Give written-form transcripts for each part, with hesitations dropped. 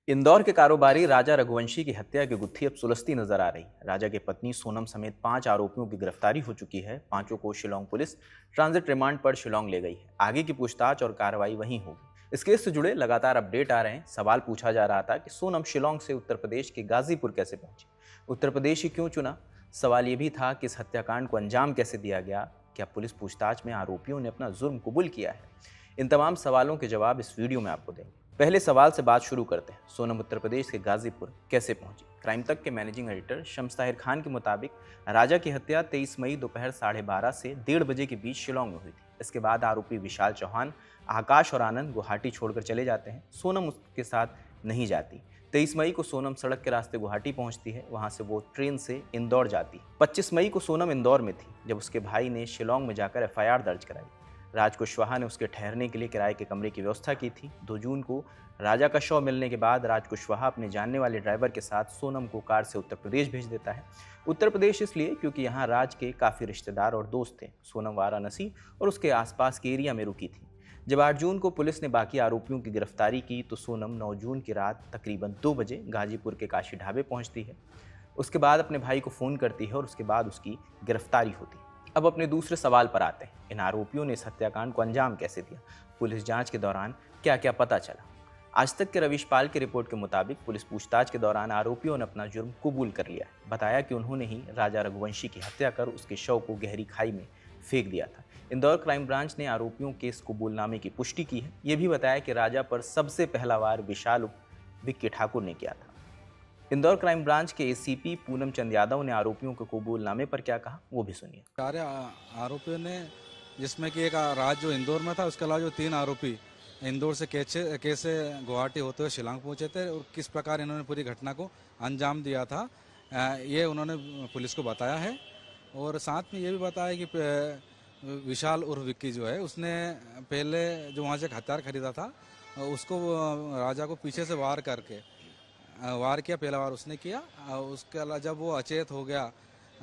इंदौर के कारोबारी राजा रघुवंशी की हत्या की गुत्थी अब सुलझती नजर आ रही है। राजा की पत्नी सोनम समेत 5 आरोपियों की गिरफ्तारी हो चुकी है। पांचों को शिलोंग पुलिस ट्रांजिट रिमांड पर शिलोंग ले गई है। आगे की पूछताछ और कार्रवाई वहीं होगी। इस केस से जुड़े लगातार अपडेट आ रहे हैं। सवाल पूछा जा रहा था कि सोनम शिलोंग से उत्तर प्रदेश के गाजीपुर कैसे पहुंची, उत्तर प्रदेश ही क्यों चुना। सवाल ये भी था कि इस हत्याकांड को अंजाम कैसे दिया गया। क्या पुलिस पूछताछ में आरोपियों ने अपना जुर्म कबूल किया है? इन तमाम सवालों के जवाब इस वीडियो में आपको देंगे। पहले सवाल से बात शुरू करते हैं। सोनम उत्तर प्रदेश के गाजीपुर कैसे पहुंची? क्राइम तक के मैनेजिंग एडिटर शम्स ताहिर खान के मुताबिक राजा की हत्या 23 मई दोपहर 12:30 से 1:30 बजे के बीच शिलोंग में हुई थी। इसके बाद आरोपी विशाल चौहान, आकाश और आनंद गुवाहाटी छोड़कर चले जाते हैं। सोनम उसके साथ नहीं जाती। 23 मई को सोनम सड़क के रास्ते गुवाहाटी पहुंचती है। वहां से वो ट्रेन से इंदौर जाती है। 25 मई को सोनम इंदौर में थी जब उसके भाई ने शिलोंग में जाकर एफआईआर दर्ज कराई। राज कुशवाहा ने उसके ठहरने के लिए किराए के कमरे की व्यवस्था की थी। 2 जून को राजा का शव मिलने के बाद राज कुशवाहा अपने जानने वाले ड्राइवर के साथ सोनम को कार से उत्तर प्रदेश भेज देता है। उत्तर प्रदेश इसलिए क्योंकि यहाँ राज के काफ़ी रिश्तेदार और दोस्त थे। सोनम वाराणसी और उसके आसपास के एरिया में रुकी थी। जब 8 जून को पुलिस ने बाकी आरोपियों की गिरफ्तारी की तो सोनम 9 जून की रात तकरीबन 2 बजे गाजीपुर के काशी ढाबे पहुंचती है। उसके बाद अपने भाई को फ़ोन करती है और उसके बाद उसकी गिरफ्तारी होती है। अब अपने दूसरे सवाल पर आते हैं। इन आरोपियों ने इस हत्याकांड को अंजाम कैसे दिया? पुलिस जांच के दौरान क्या क्या पता चला? आज तक के रवीश पाल की रिपोर्ट के मुताबिक पुलिस पूछताछ के दौरान आरोपियों ने अपना जुर्म कबूल कर लिया। बताया कि उन्होंने ही राजा रघुवंशी की हत्या कर उसके शव को गहरी खाई में फेंक दिया था। इंदौर क्राइम ब्रांच ने आरोपियों के इस कबूलनामे की पुष्टि की है। ये भी बताया कि राजा पर सबसे पहला वार विशाल विक्की ठाकुर ने किया था। इंदौर क्राइम ब्रांच के एसीपी पूनम चंद यादव ने आरोपियों के कबूलनामे पर क्या कहा, वो भी सुनिए। सारे आरोपियों ने, जिसमें कि एक राज जो इंदौर में था, उसके अलावा जो 3 आरोपी इंदौर से कैसे गुवाहाटी होते हुए शिलांग पहुंचे थे और किस प्रकार इन्होंने पूरी घटना को अंजाम दिया था, ये उन्होंने पुलिस को बताया है। और साथ में ये भी बताया कि विशाल उर्फ विक्की जो है, उसने पहले जो वहाँ से एक हथियार खरीदा था, उसको राजा को पीछे से वार किया। पहला वार उसने किया। उसके अलावा जब वो अचेत हो गया,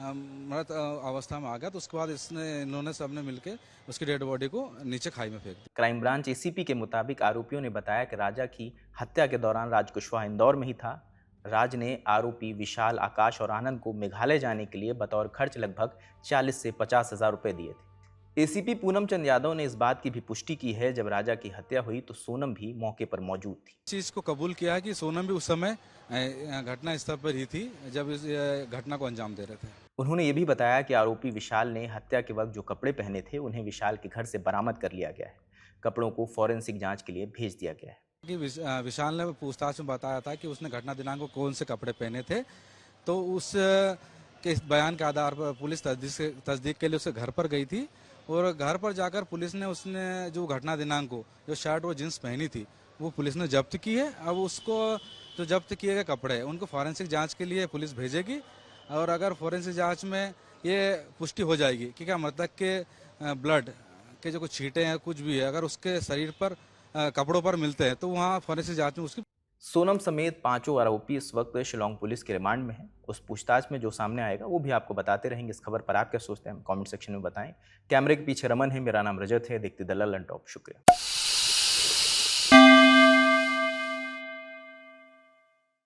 मृत अवस्था में आ गया, तो उसके बाद इन्होंने सबने मिलके उसकी डेड बॉडी को नीचे खाई में फेंक दी। क्राइम ब्रांच एसीपी के मुताबिक आरोपियों ने बताया कि राजा की हत्या के दौरान राज कुशवाहा इंदौर में ही था। राज ने आरोपी विशाल, आकाश और आनंद को मेघालय जाने के लिए बतौर खर्च लगभग 40 से 50 हजार रुपए दिए थे। एसीपी पूनम चंद यादव ने इस बात की भी पुष्टि की है जब राजा की हत्या हुई तो सोनम भी मौके पर मौजूद थी। इस चीज को कबूल किया है कि सोनम भी उस समय घटना स्थल पर ही थी जब इस घटना को अंजाम दे रहे थे। उन्होंने ये भी बताया कि आरोपी विशाल ने हत्या के वक्त जो कपड़े पहने थे उन्हें विशाल के घर से बरामद कर लिया गया है। कपड़ों को फॉरेंसिक जांच के लिए भेज दिया गया है। कि विशाल ने पूछताछ में बताया था कि उसने घटना दिनांक को कौन से कपड़े पहने थे, तो उस के बयान के आधार पर पुलिस तस्दीक के लिए उसके घर पर गई थी और घर पर जाकर पुलिस ने उसने जो घटना दिनांक को जो शर्ट और जींस पहनी थी वो पुलिस ने जब्त की है। अब उसको जो जब्त किए गए कपड़े उनको फॉरेंसिक जांच के लिए पुलिस भेजेगी और अगर फॉरेंसिक जांच में ये पुष्टि हो जाएगी कि क्या मृतक के ब्लड के जो कुछ छींटे हैं, कुछ भी है, अगर उसके शरीर पर कपड़ों पर मिलते हैं तो वहाँ फॉरेंसिक जांच में उसकी। सोनम समेत पांचों आरोपी इस वक्त शिलोंग पुलिस के रिमांड में हैं। उस पूछताछ में जो सामने आएगा वो भी आपको बताते रहेंगे। इस खबर पर आप क्या सोचते हैं कमेंट सेक्शन में बताएं। कैमरे के पीछे रमन है, मेरा नाम रजत है। देखते दलाल टॉप। शुक्रिया।